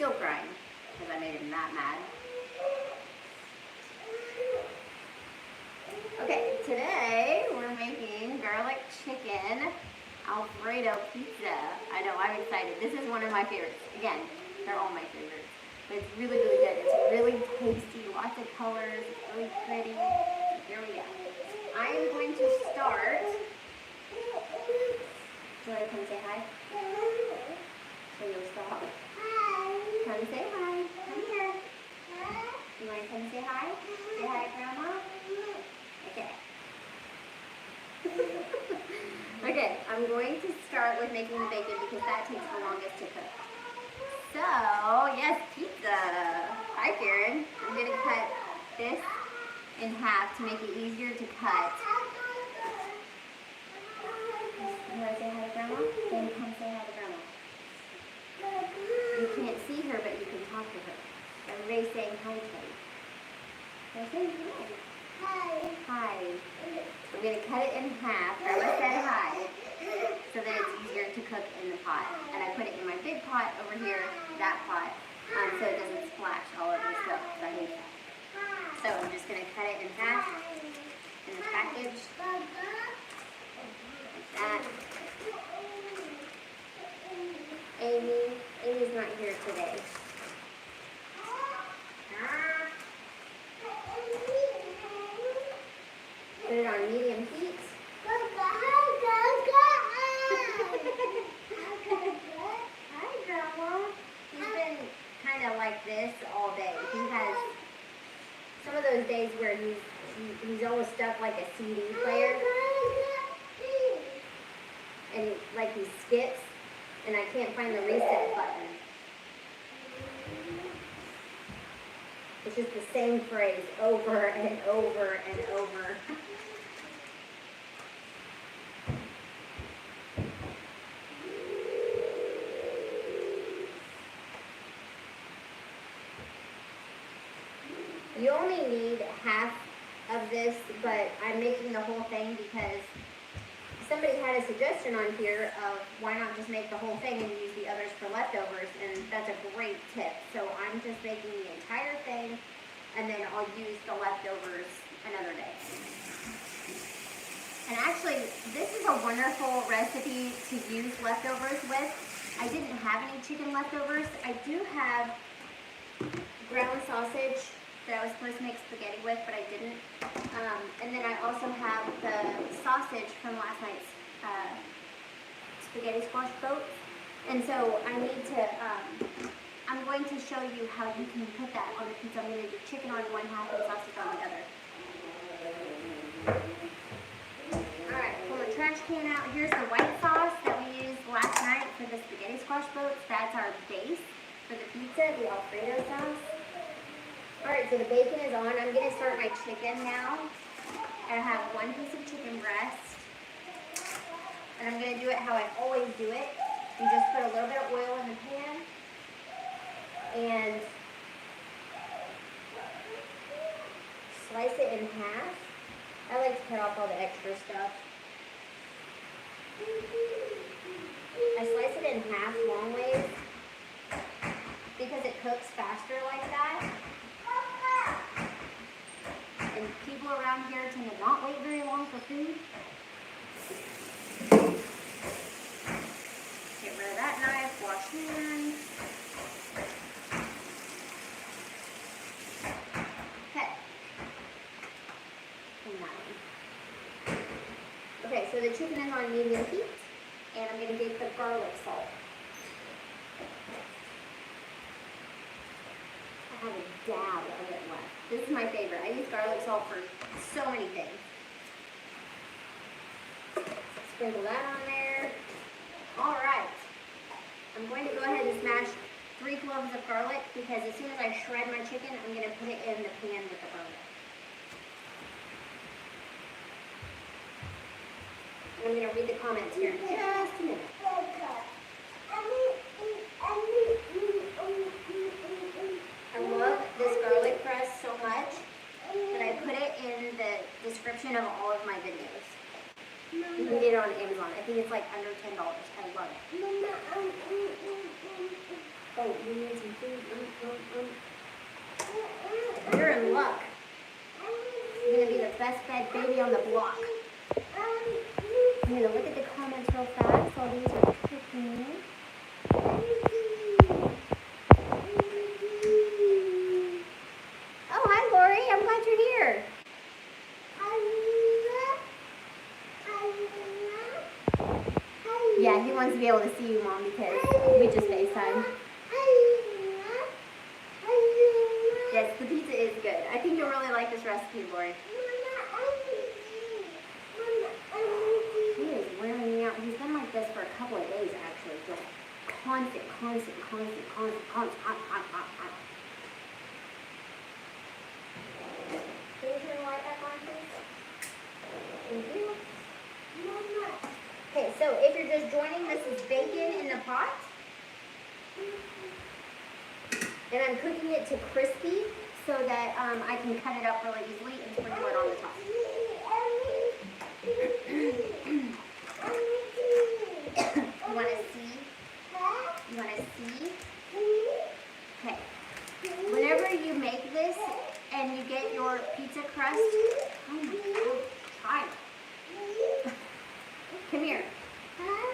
still crying because I made him that mad. Okay, today we're making garlic chicken Alfredo pizza. I know, I'm excited. This is one of my favorites. Again, they're all my favorites. But it's really, really good. It's really tasty, lots of colors, it's really pretty. Here we go. I am going to start. Do you want to come say hi? So you'll stop. Hi. Come say hi. Come here. You want to come say hi? Say hi, Grandma? Okay. Okay, I'm going to start with making the bacon because that takes the longest to cook. So, yes, pizza. Hi, Karen. I'm going to cut this in half to make it easier to cut. You want to say hi to Grandma? Then come say hi to Grandma. You can't see her, but you can talk to her. Everybody's saying hi to her. They're saying hi. Hi. Hi. I'm going to cut it in half. Grandma said hi. So that it's easier to cook in the pot. And I put it in my big pot over here, that pot, so it doesn't splash all over the stove, because I hate that. So I'm just going to cut it in half in the package. Like that. Amy's not here today. Put it on medium heat. Hi, Grandma. He's been kind of like this all day. He has some of those days where he's almost stuck like a CD player. And like he skips, and I can't find the reset button. It's just the same phrase over and over and over. You only need half of this, but I'm making the whole thing because somebody had a suggestion on here of why not just make the whole thing and use the others for leftovers, and that's a great tip. So I'm just making the entire thing, and then I'll use the leftovers another day. And actually, this is a wonderful recipe to use leftovers with. I didn't have any chicken leftovers. I do have ground sausage that I was supposed to make spaghetti with, but I didn't. And then I also have the sausage from last night's spaghetti squash boat. And so I need to, I'm going to show you how you can put that on the pizza. I'm going to do chicken on one half and sausage on the other. Alright, pull the trash can out. Here's the white sauce that we used last night for the spaghetti squash boats. That's our base for the pizza, the Alfredo sauce. Alright, so the bacon is on. I'm going to start my chicken now. I have one piece of chicken breast. And I'm going to do it how I always do it. You just put a little bit of oil in the pan. And slice it in half. I like to cut off all the extra stuff. I slice it in half long ways because it cooks faster like that. And people around here tend to not wait very long for food. Get rid of that knife, wash hands. Okay. And that one. Okay, so the chicken is on medium heat, and I'm going to get the garlic salt. I have a dab of it left. This is my favorite. I use garlic salt for so many things. Sprinkle that on there. All right. I'm going to go ahead and smash 3 cloves of garlic because as soon as I shred my chicken, I'm going to put it in the pan with the garlic. And I'm going to read the comments here in just a minute. I love this garlic press so much that I put it in the description of all of my videos. You can get it on Amazon. I think it's like under $10. I love it. Oh, you need some food? breastfed baby on the block. I'm going to look at the comments real fast while these are cooking. Oh, hi, Lori. I'm glad you're here. Yeah, he wants to be able to see you, Mom, because we just FaceTime. Yes, the pizza is good. I think you'll really like this recipe, Lori. He is wearing me out. He's been like this for a couple of days, actually. Just constant. Can you turn the light back on, please? Thank you. Okay, so if you're just joining, this is bacon in the pot. And I'm cooking it to crispy so that I can cut it up really easily and sprinkle it on the top. You want to see? You want to see? Okay. Whenever you make this and you get your pizza crust, oh my God, child. Come here.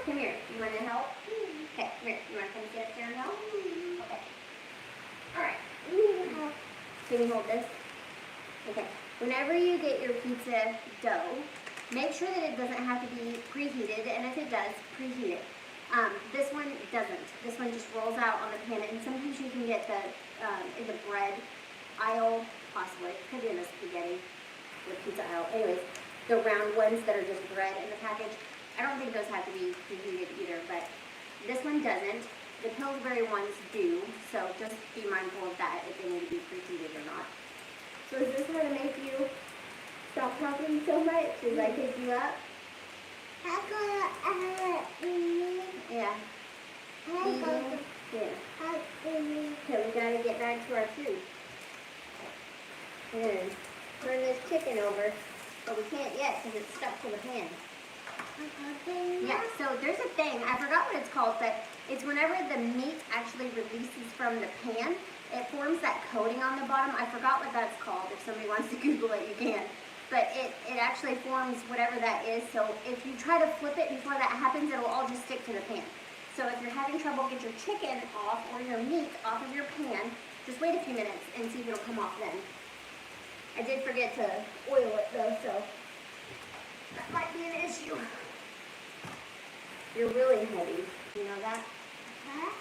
Come here. You want to help? Okay, come here. You want to come sit up here and help? Okay. All right. Can you hold this? Okay. Whenever you get your pizza dough, make sure that it doesn't have to be preheated, and if it does, preheat it. This one doesn't. This one just rolls out on the pan, and sometimes you can get the in the bread aisle, possibly. Could be in the spaghetti, the pizza aisle. Anyways, the round ones that are just bread in the package. I don't think those have to be preheated either, but this one doesn't. The Pillsbury ones do, so just be mindful of that if they need to be preheated or not. So is this how to make you stop talking so much as I pick you up? Yeah. Yeah. Okay, we gotta get back to our food. And turn this chicken over, but we can't yet because it's stuck to the pan. Yeah, so there's a thing, I forgot what it's called, but it's whenever the meat actually releases from the pan, it forms that coating on the bottom. I forgot what that's called. If somebody wants to Google it, you can. But it actually forms whatever that is, so if you try to flip it before that happens, it'll all just stick to the pan. So if you're having trouble, get your chicken off or your meat off of your pan, just wait a few minutes and see if it'll come off then. I did forget to oil it though, so that might be an issue. You're really heavy. You know that? Huh?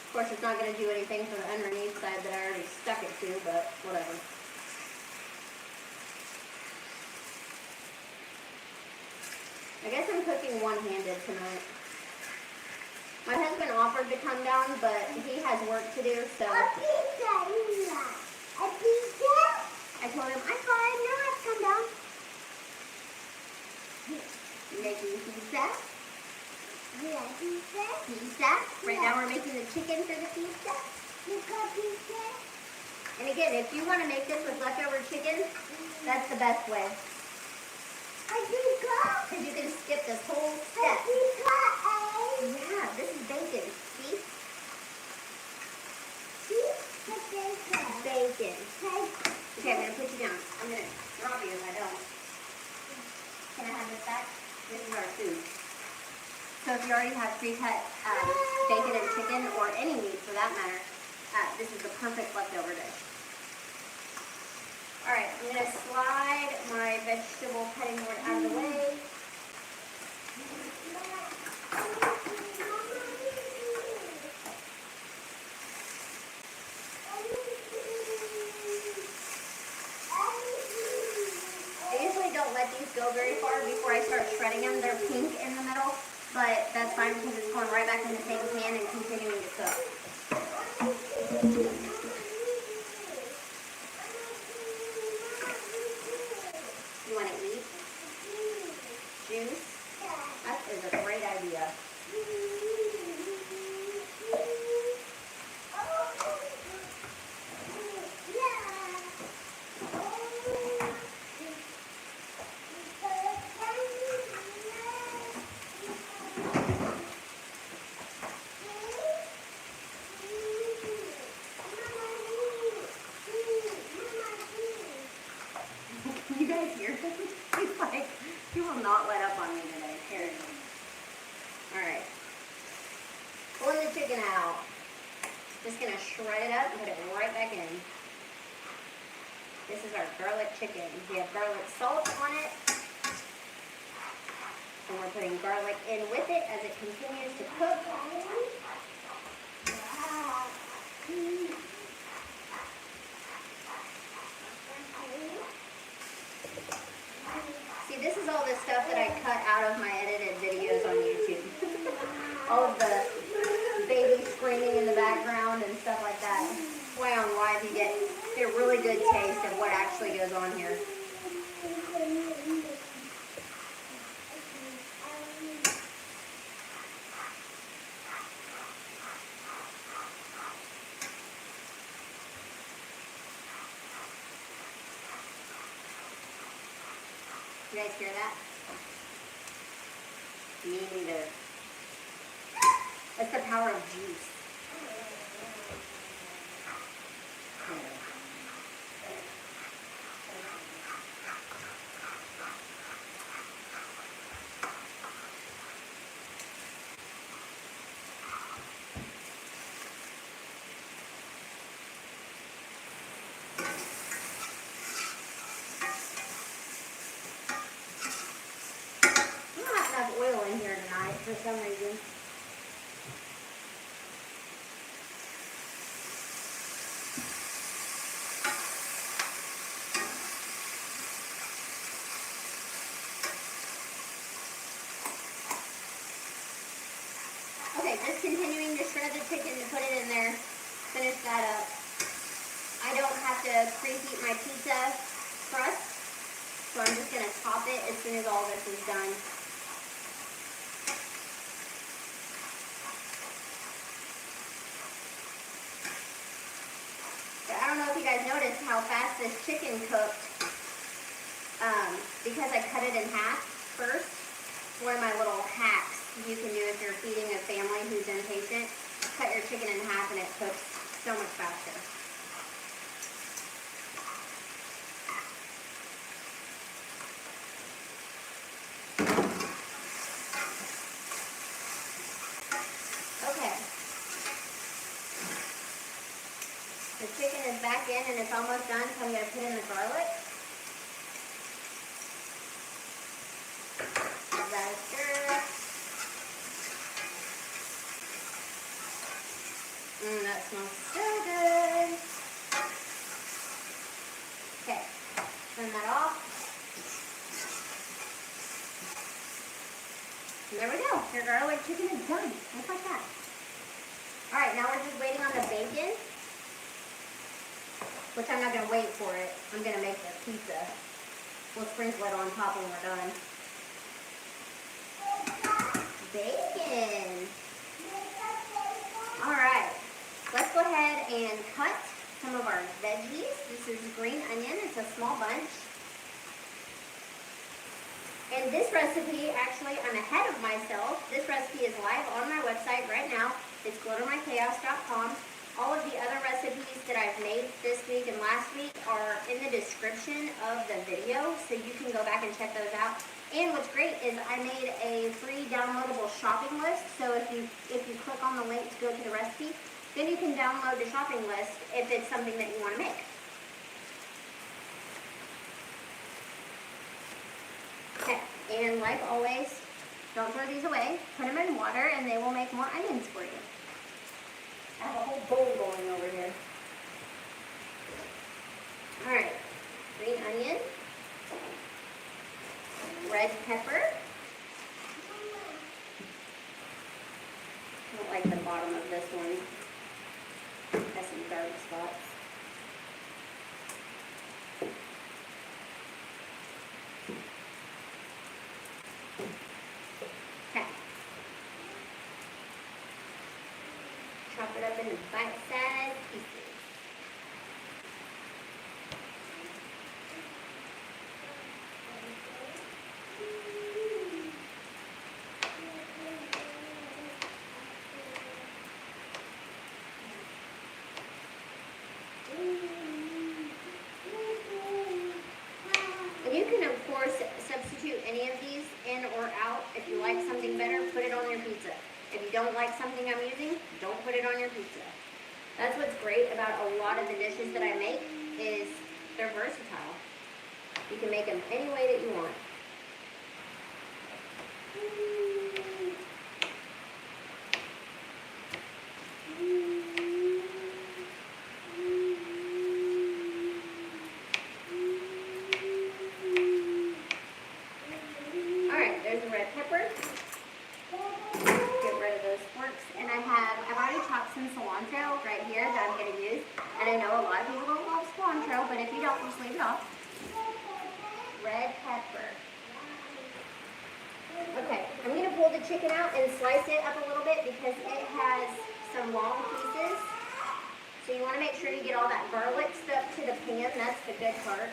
Of course, it's not going to do anything for the underneath side that I already stuck it to, but whatever. I guess I'm cooking one-handed tonight. My husband offered to come down, but he has work to do, so. A pizza, Lula. A pizza? I told him, I'm fine, you don't have to come down. You making pizza? Yeah, pizza. Pizza? Right now we're making the chicken for the pizza. Pizza. And again, if you want to make this with leftover chicken, that's the best way. Because you can skip this whole step. Yeah, this is bacon. See? Bacon. Okay, I'm going to put you down. I'm going to drop you if I don't. Can I have this back? This is our food. So if you already have pre-cut bacon and chicken, or any meat for that matter, this is the perfect leftover dish. Alright, I'm going to slide my vegetable cutting board out of the way. I usually don't let these go very far before I start shredding them. They're pink in the middle, but that's fine because it's going right back in the same pan and continuing to cook. You want to eat? Juice? That is a great idea. not let up on me today. Here. Alright. Pulling the chicken out. Just going to shred it up and put it right back in. This is our garlic chicken. We have garlic salt on it. And we're putting garlic in with it as it continues to cook. See, this is all the stuff that I cut out of my edited videos on YouTube. All of the baby screaming in the background and stuff like that. Way on live you get a really good taste of what actually goes on here. You guys hear that? Me neither. That's the power of juice. Oil in here tonight for some reason. Okay, just continuing to shred the chicken to put it in there. Finish that up. I don't have to preheat my pizza crust, so I'm just going to top it as soon as all this is done. I don't know if you guys noticed how fast this chicken cooked because I cut it in half first. One of my little hacks you can do if you're feeding a family who's impatient. Cut your chicken in half and it cooks so much faster. Okay. The chicken is back in and it's almost done, so I'm going to put in the garlic. Give that a stir. That smells so good. Okay, turn that off. And there we go. Your garlic chicken is done. Just like that. Alright, now we're just waiting on the bacon. Which I'm not going to wait for it. I'm going to make the pizza. We'll sprinkle it on top when we're done. Bacon! Alright, let's go ahead and cut some of our veggies. This is green onion. It's a small bunch. And this recipe, actually, I'm ahead of myself. This recipe is live on my website right now. It's glittermychaos.com. All of the other recipes that I've made this week and last week are in the description of the video, so you can go back and check those out. And what's great is I made a free downloadable shopping list, so if you click on the link to go to the recipe, then you can download the shopping list if it's something that you want to make. Okay, and like always, don't throw these away. Put them in water and they will make more onions for you. I have a whole bowl going over here. Alright, green onion, red pepper. I don't like the bottom of this one. Has some dark spots. Okay. Chop it up into bite-sized pieces. And you can, of course, substitute any of these in or out. If you like something better, put it on your pizza. If you don't like something I'm using, don't put it on your pizza. That's what's great about a lot of the dishes that I make is they're versatile. You can make them any way that you want. Alright, there's the red pepper. Get rid of those forks. And I've already chopped some cilantro right here that I'm going to use. And I know a lot of people don't love cilantro, but if you don't, just leave it off. Red pepper. Okay, I'm going to pull the chicken out and slice it up a little bit because it has some long pieces. So you want to make sure you get all that garlic stuff to the pan. That's the good part.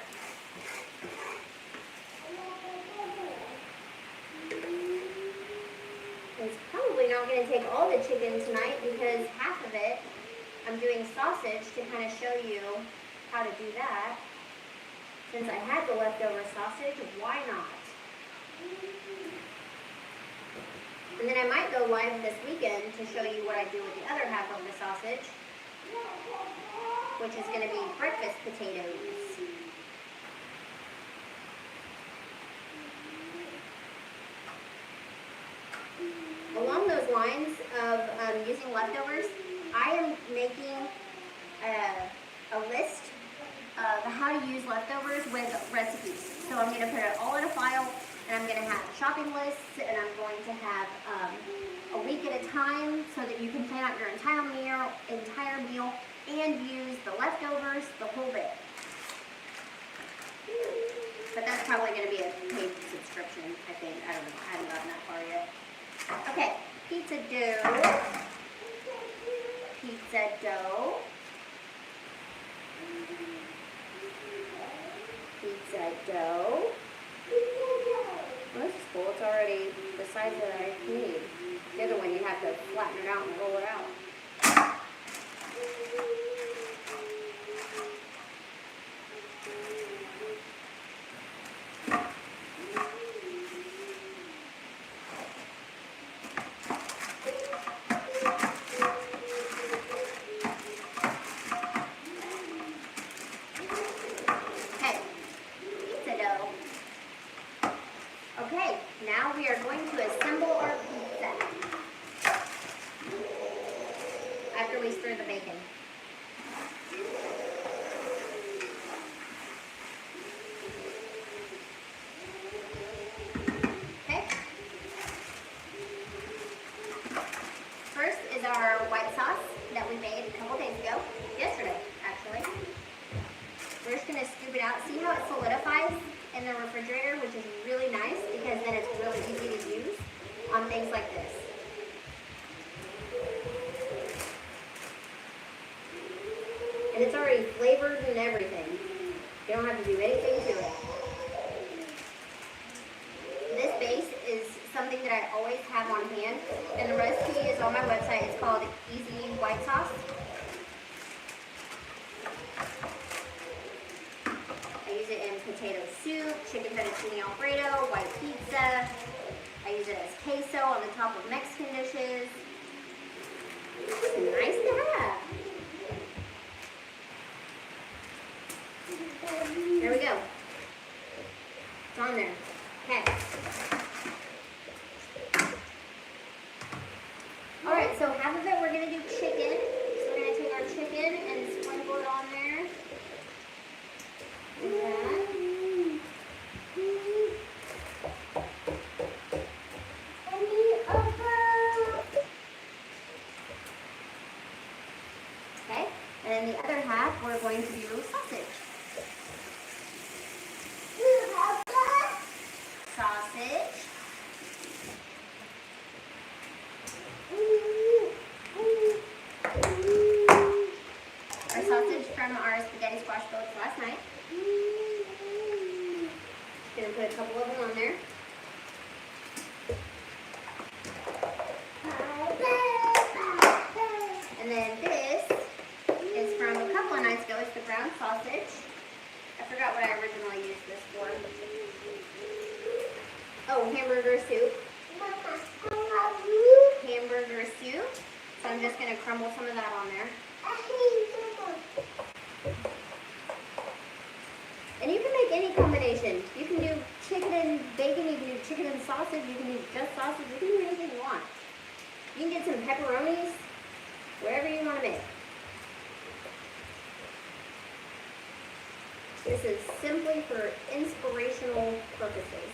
It's probably not going to take all the chicken tonight because half of it I'm doing sausage to kind of show you how to do that. Since I had the leftover sausage, why not? And then I might go live this weekend to show you what I do with the other half of the sausage, which is going to be breakfast potatoes. Along those lines of using leftovers, I am making a list of how to use leftovers with recipes. So I'm going to put it all in a file, and I'm going to have shopping lists, and I'm going to have a week at a time so that you can plan out your entire meal and use the leftovers the whole bit. But that's probably going to be a paid subscription, I think. I don't know. I haven't gotten that far yet. Okay, pizza dough. Pizza dough. Pizza dough. Well, this is cool. It's already the size that I need. The other one, you have to flatten it out and roll it out. Okay, now we are going to assemble our pizza after we stir the bacon. Okay. First is our white sauce that we made a couple days ago, yesterday actually. We're just going to scoop it out. See how it solidifies in the refrigerator, which is really nice because then it's really easy to use on things like this. And it's already flavored and everything. You don't have to do anything to it. This base is something that I always have on hand, and the recipe is on my website. It's called Easy White Sauce. I use it in potato soup, chicken fettuccine Alfredo, white pizza. I use it as queso on the top of Mexican dishes. It's nice to have. There we go. It's on there. Okay. Alright, so half of it we're going to do chicken. So we're going to take our chicken and sprinkle it on there. Like that. Okay, and then the other half we're going to do sausage. Sausage. Our sausage from our spaghetti squash boats last night. Gonna put a couple of them on there. And then this is from a couple of nights ago. It's the ground sausage. I forgot what I originally used this for. Oh, hamburger soup. Hamburger soup. So I'm just going to crumble some of that on there. And you can make any combination. You can do chicken and bacon, you can do chicken and sausage, you can do just sausage, you can do anything you want. You can get some pepperonis, whatever you want to make. This is simply for inspirational purposes.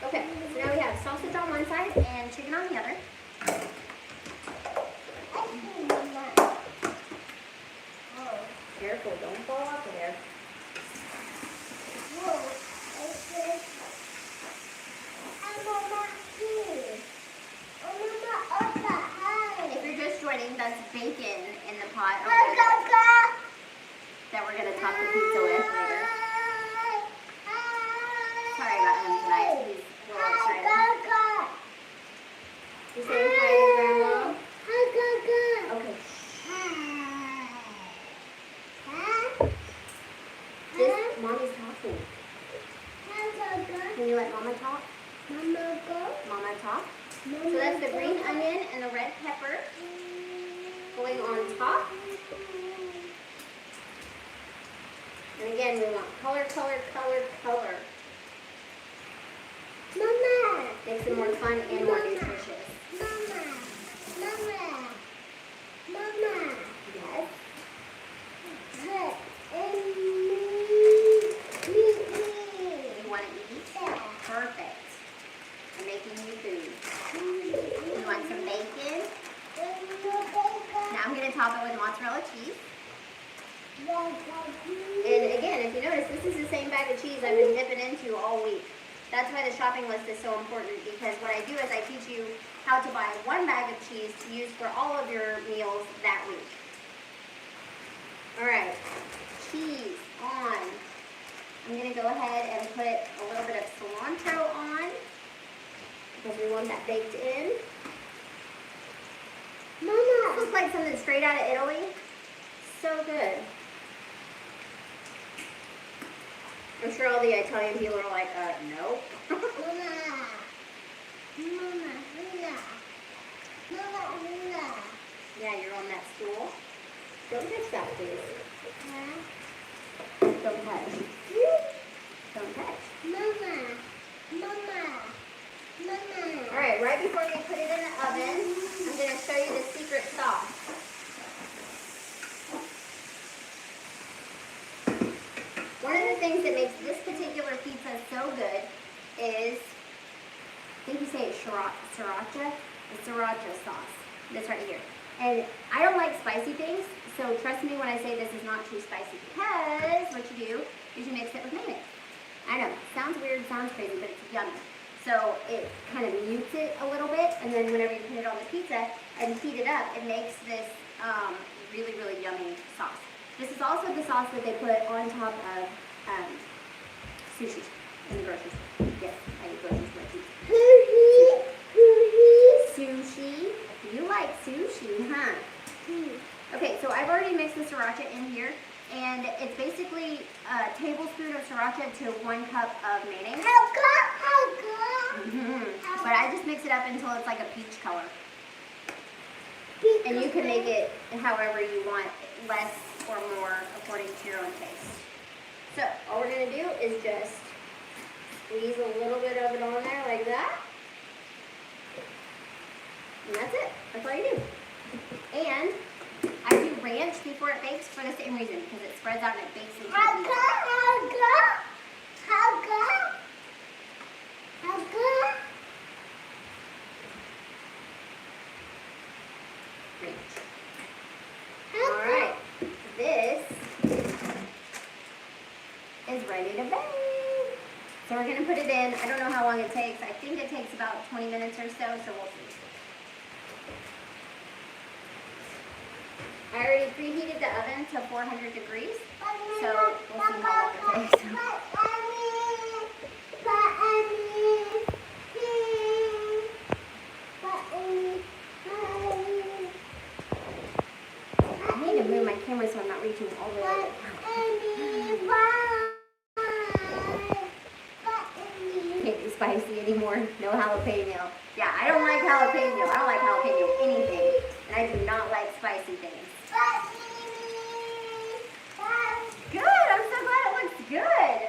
Okay, so now we have sausage on one side and chicken on the other. Careful, don't fall off of there. If you're just joining, that's bacon in the pot that we're going to top the pizza with later. Sorry about him tonight. He's a little excited. You saying hi to Grandma? Okay. Mommy's talking. Can you let Mama talk? Mama talk. So that's the green onion and the red pepper going on top. And again, we want color, color, color, color. Mama! Makes it more fun and more nutritious. Mama! Yes? You want to eat? Perfect. I'm making you food. You want some bacon? Now I'm going to top it with mozzarella cheese. And again, if you notice, this is the same bag of cheese I've been dipping into all week. That's why the shopping list is so important, because what I do is I teach you how to buy one bag of cheese to use for all of your meals that week. Alright, cheese on. I'm going to go ahead and put a little bit of cilantro on, because we want that baked in. Mama! This looks like something straight out of Italy. So good. I'm sure all the Italian people are like, nope. Yeah, you're on that stool. Don't touch that, please. Don't touch. Don't touch. Alright, right before we put it in the oven, I'm going to show you the secret sauce. One of the things that makes this particular pizza so good is, I think you say it's sriracha. It's sriracha sauce. This right here. And I don't like spicy things, so trust me when I say this is not too spicy, because what you do is you mix it with mayonnaise. I know, sounds weird, sounds crazy, but it's yummy. So it kind of mutes it a little bit, and then whenever you put it on the pizza and heat it up, it makes this really, really yummy sauce. This is also the sauce that they put on top of sushi in the grocery store. Yes, I eat grocery store pizza. Sushi. You like sushi, huh? Okay, so I've already mixed the sriracha in here, and it's basically a tablespoon of sriracha to 1 cup of mayonnaise. But I just mix it up until it's like a peach color. And you can make it however you want, less or more according to your own taste. So all we're going to do is just squeeze a little bit of it on there like that. And that's it. That's all you do. And I do ranch before it bakes for the same reason, because it spreads out and it bakes into the pizza. Ranch. Alright. This is ready to bake. So we're going to put it in. I don't know how long it takes. I think it takes about 20 minutes or so we'll see. I already preheated the oven to 400 degrees, so we'll see how long it takes. I need to move my camera so I'm not reaching all the way. I do not like spicy things. Good, I'm so glad it looks good.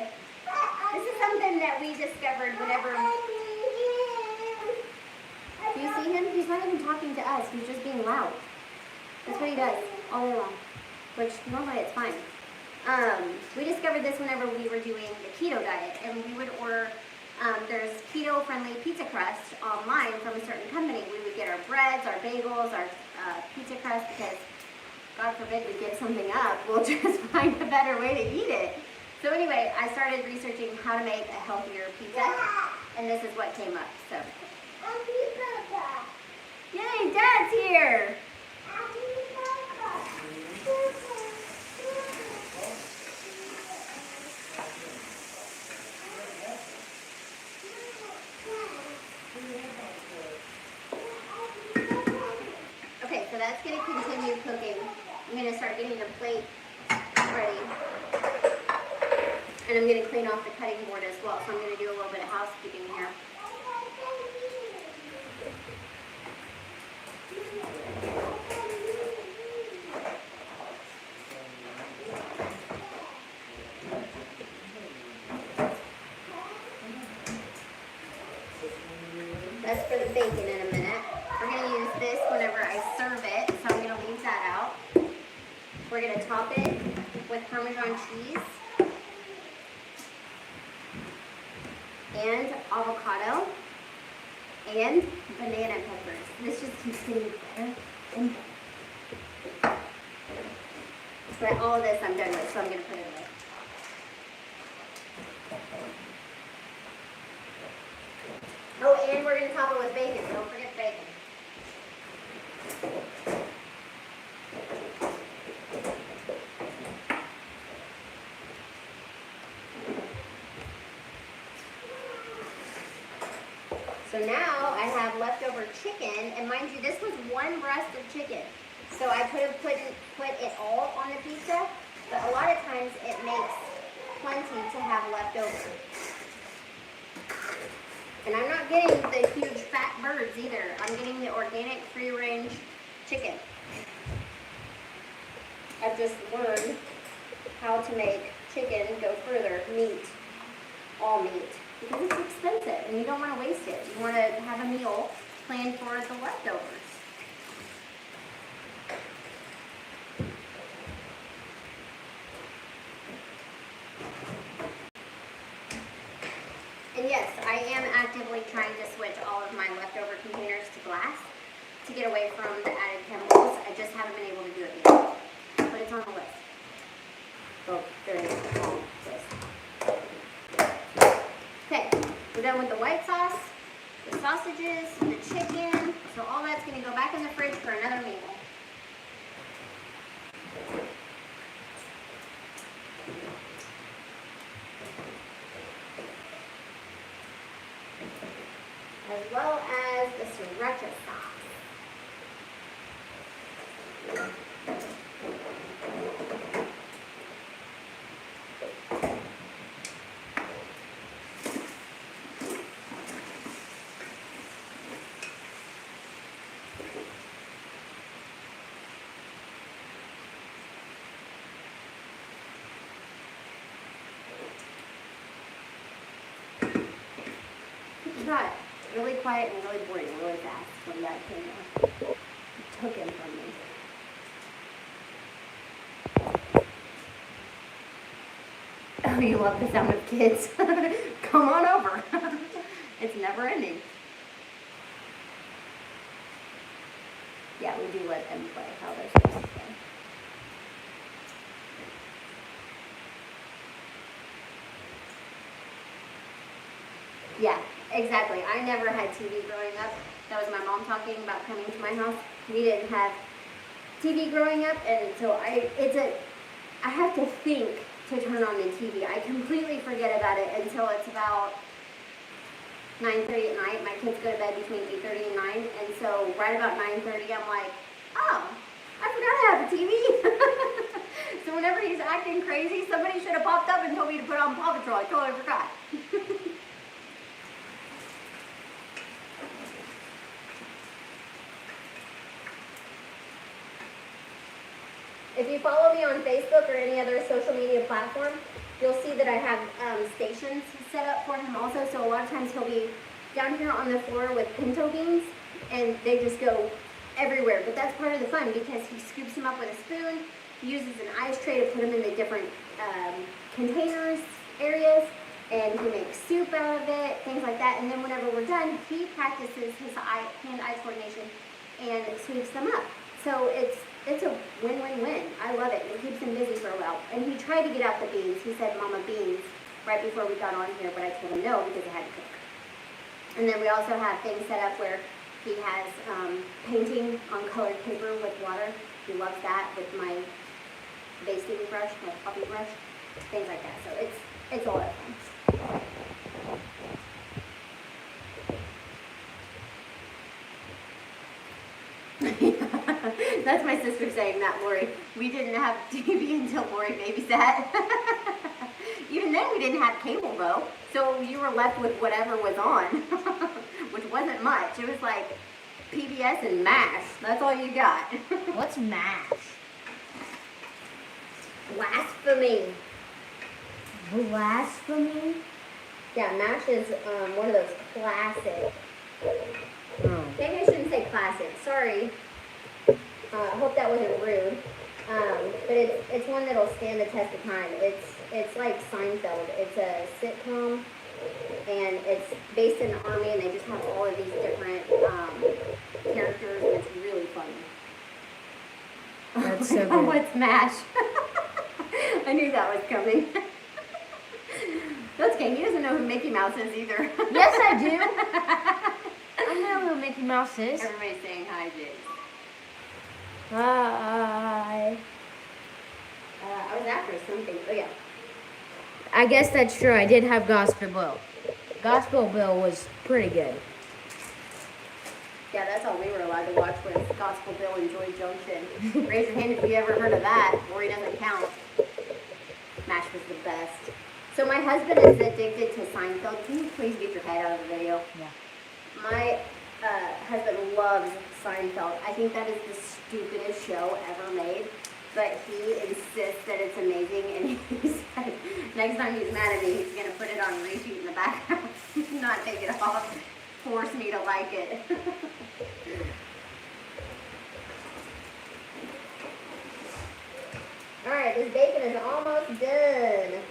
This is something that we discovered whenever... Do you see him? He's not even talking to us. He's just being loud. That's what he does all day long. Which, normally it's fine. We discovered this whenever we were doing the keto diet. And we would order, there's keto-friendly pizza crust online from a certain company. We would get our breads, our bagels, our pizza crust, because God forbid we give something up. We'll just find a better way to eat it. So anyway, I started researching how to make a healthier pizza. And this is what came up. So. Yay, Dad's here! Okay, so that's going to continue cooking. I'm going to start getting the plate ready. And I'm going to clean off the cutting board as well. So I'm going to do a little bit of housekeeping here. That's for the bacon in a minute. We're going to use this whenever I serve it, so I'm going to leave that out. We're going to top it with Parmesan cheese and avocado and banana peppers. This just keeps getting better and better. But all of this I'm done with, so I'm going to put it away. Oh, and we're going to top it with bacon. Don't forget bacon. So now I have leftover chicken, and mind you, this was one breast of chicken. So I could have put it all on the pizza, but a lot of times it makes plenty to have left over. And I'm not getting the huge fat birds either. I'm getting the organic free-range chicken. I've just learned how to make chicken go further, meat, all meat. Because it's expensive and you don't want to waste it. You want to have a meal planned for the leftovers. And yes, I am actively trying to switch all of my leftover containers to glass to get away from the added chemicals. I just haven't been able to do it yet. But it's on the list. Oh, during all this. Okay, we're done with the white sauce, the sausages, the chicken. So all that's going to go back in the fridge for another meal. As well as the sriracha sauce. It got really quiet and really boring really fast when that came out. It took him from me. Oh, you love the sound of kids. Come on over. It's never ending. Yeah, we do let them play how they're supposed to play. Yeah, exactly. I never had TV growing up. That was my mom talking about coming to my house. We didn't have TV growing up, and so I have to think to turn on the TV. I completely forget about it until it's about 9:30 at night. My kids go to bed between 8:30 and 9, and so right about 9:30, I'm like, oh, I forgot I have a TV. So whenever he's acting crazy, somebody should have popped up and told me to put on Paw Patrol. I totally forgot. If you follow me on Facebook or any other social media platform, you'll see that I have stations set up for him also. So a lot of times he'll be down here on the floor with pinto beans, and they just go everywhere. But that's part of the fun because he scoops them up with a spoon. He uses an ice tray to put them in the different containers areas, and he makes soup out of it, things like that. And then whenever we're done, he practices his hand-eye coordination and sweeps them up. So it's a win-win-win. I love it. It keeps him busy for a while. And he tried to get out the beans. He said, "Mama, beans," right before we got on here, but I told him no because I had to cook. And then we also have things set up where he has painting on colored paper with water. He loves that with my basting brush, my puppy brush, things like that. So it's a lot of fun. That's my sister saying that, Lori. We didn't have TV until Lori babysat. Even then we didn't have cable though. So you were left with whatever was on, which wasn't much. It was like PBS and MASH. That's all you got. What's MASH? Blasphemy. Blasphemy? Yeah, MASH is one of those classic. Oh. Maybe I shouldn't say classic. Sorry. I hope that wasn't rude. But it's one that'll stand the test of time. It's like Seinfeld. It's a sitcom, and it's based in the army, and they just have all of these different characters, and it's really funny. That's so good. What's MASH? I knew that was coming. That's okay. He doesn't know who Mickey Mouse is either. Yes, I do. I know who Mickey Mouse is. Everybody's saying hi, Jake. Hi. I was after something. Oh, yeah. I guess that's true. I did have Gospel Bill. Gospel Bill was pretty good. Yeah, that's all we were allowed to watch was Gospel Bill and Joy Junction. Raise your hand if you ever heard of that. Lori doesn't count. MASH was the best. So my husband is addicted to Seinfeld. Can you please get your head out of the video? Yeah. My husband loves Seinfeld. I think that is the stupidest show ever made. But he insists that it's amazing, and he said next time he's mad at me, he's going to put it on repeat in the background, not take it off, force me to like it. All right, this bacon is almost done.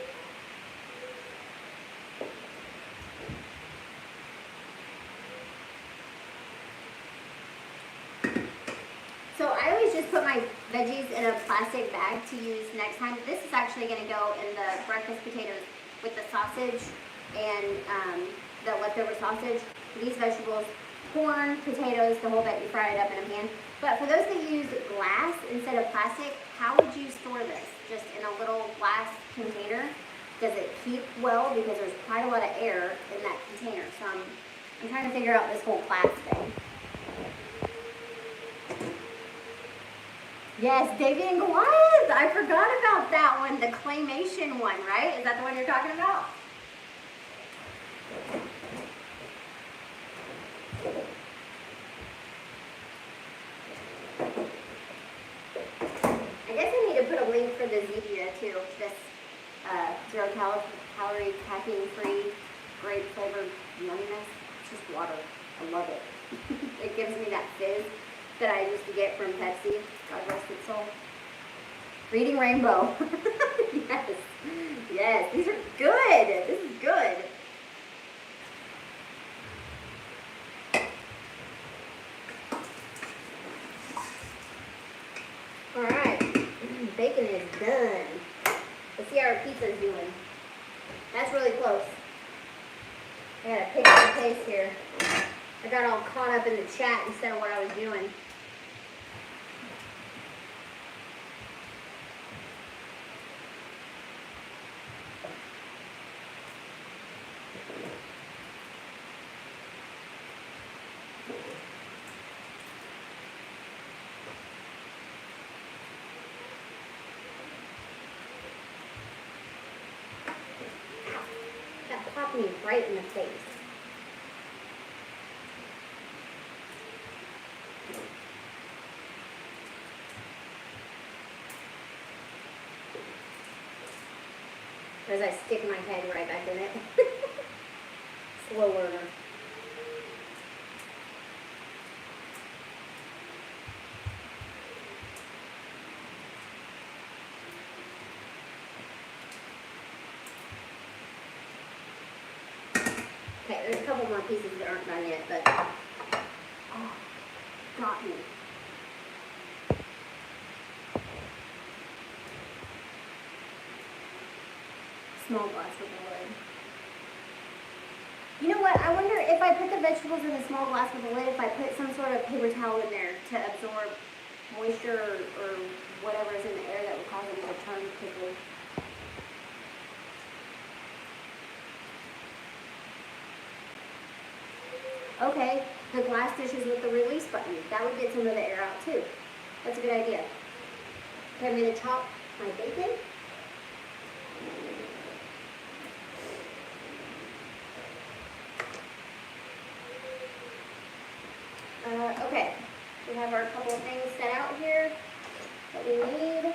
So I always just put my veggies in a plastic bag to use next time. This is actually going to go in the breakfast potatoes with the sausage and the leftover sausage. These vegetables, corn, potatoes, the whole bit, you fry it up in a pan. But for those that use glass instead of plastic, how would you store this? Just in a little glass container? Does it keep well? Because there's quite a lot of air in that container. So I'm trying to figure out this whole glass thing. Yes, David and Goliath. I forgot about that one. The claymation one, right? Is that the one you're talking about? I guess I need to put a link for the Zevia too. This 0 calorie, caffeine free, grape flavored yumminess. It's just water. I love it. It gives me that fizz that I used to get from Pepsi. God rest its soul. Reading Rainbow. Yes. Yes. These are good. This is good. All right. Bacon is done. Let's see how our pizza's doing. That's really close. I gotta pick up the pace here. I got all caught up in the chat instead of what I was doing. That popped me right in the face. As I stick my head right back in it. Slow learner. Okay, there's a couple more pieces that aren't done yet, but oh, got me. Small glass with a lid. You know what? I wonder if I put the vegetables in the small glass with a lid, if I put some sort of paper towel in there to absorb moisture or whatever is in the air that would cause them to turn quickly. Okay, the glass dishes with the release button. That would get some of the air out too. That's a good idea. Okay, I'm going to chop my bacon. Okay, we have our couple of things set out here that we need.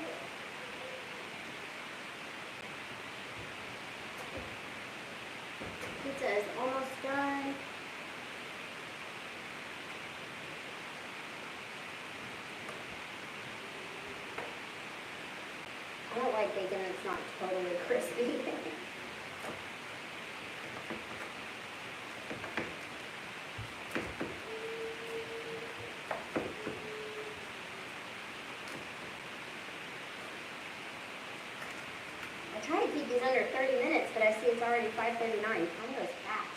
Pizza is almost done. I don't like bacon that's not totally crispy. I try to keep these under 30 minutes, but I see it's already 5:39. Time goes fast.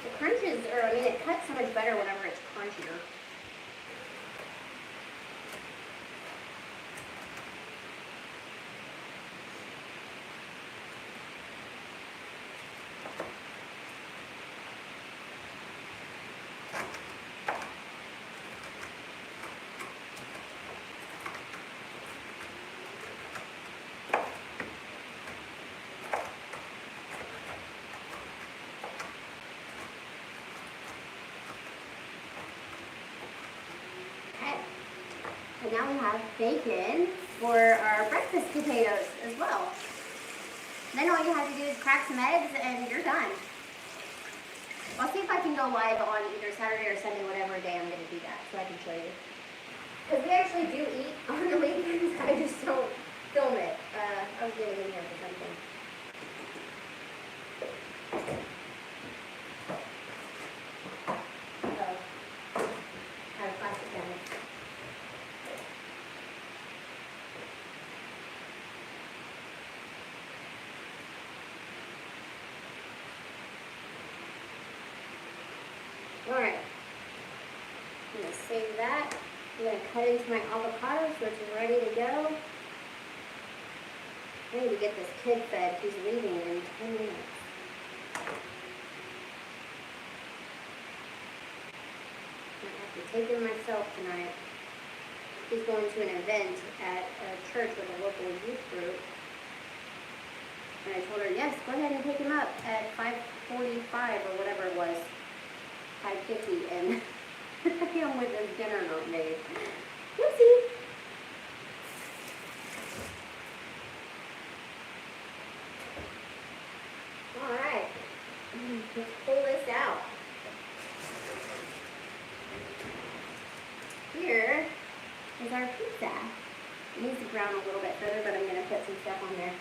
The crunches, it cuts so much better whenever it's crunchier. And now we have bacon for our breakfast potatoes as well. Then all you have to do is crack some eggs and you're done. I'll see if I can go live on either Saturday or Sunday, whatever day I'm going to do that, so I can show you. Because we actually do eat on the weekends, I just don't film it. I was getting in here for something. I have a plastic bag. Alright, I'm going to save that. I'm going to cut into my avocado so it's ready to go. I need to get this kid fed. He's leaving in 10 minutes. I have to take him myself tonight. He's going to an event at a church with a local youth group. And I told her, yes, go ahead and pick him up at 5:45 or whatever it was. 5:50, and I'm with his dinner not made. Whoopsie. Alright, let's pull this out. Here is our pizza. It needs to brown a little bit further, but I'm going to put some stuff on there.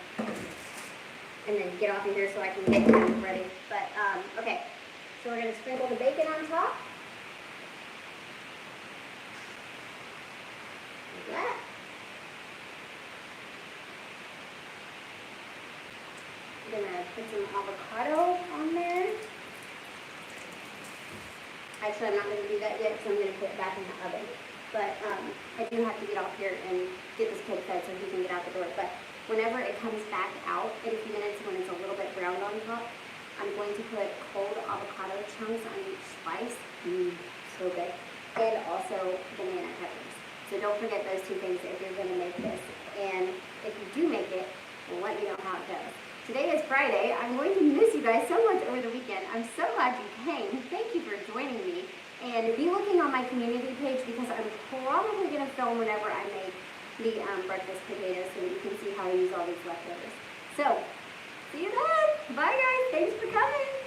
And then get off of here so I can get it ready. But, okay. So we're going to sprinkle the bacon on top. Like that. I'm going to put some avocado on there. Actually, I'm not going to do that yet because I'm going to put it back in the oven. But I do have to get off here and get this kid fed so he can get out the door. But whenever it comes back out in a few minutes when it's a little bit browned on top, I'm going to put cold avocado chunks on each slice. So good. And also banana peppers. So don't forget those two things if you're going to make this. And if you do make it, we'll let you know how it goes. Today is Friday. I'm going to miss you guys so much over the weekend. I'm so glad you came. Thank you for joining me. And be looking on my community page because I'm probably going to film whenever I make the breakfast potatoes so that you can see how I use all these leftovers. So, see you then. Bye guys. Thanks for coming.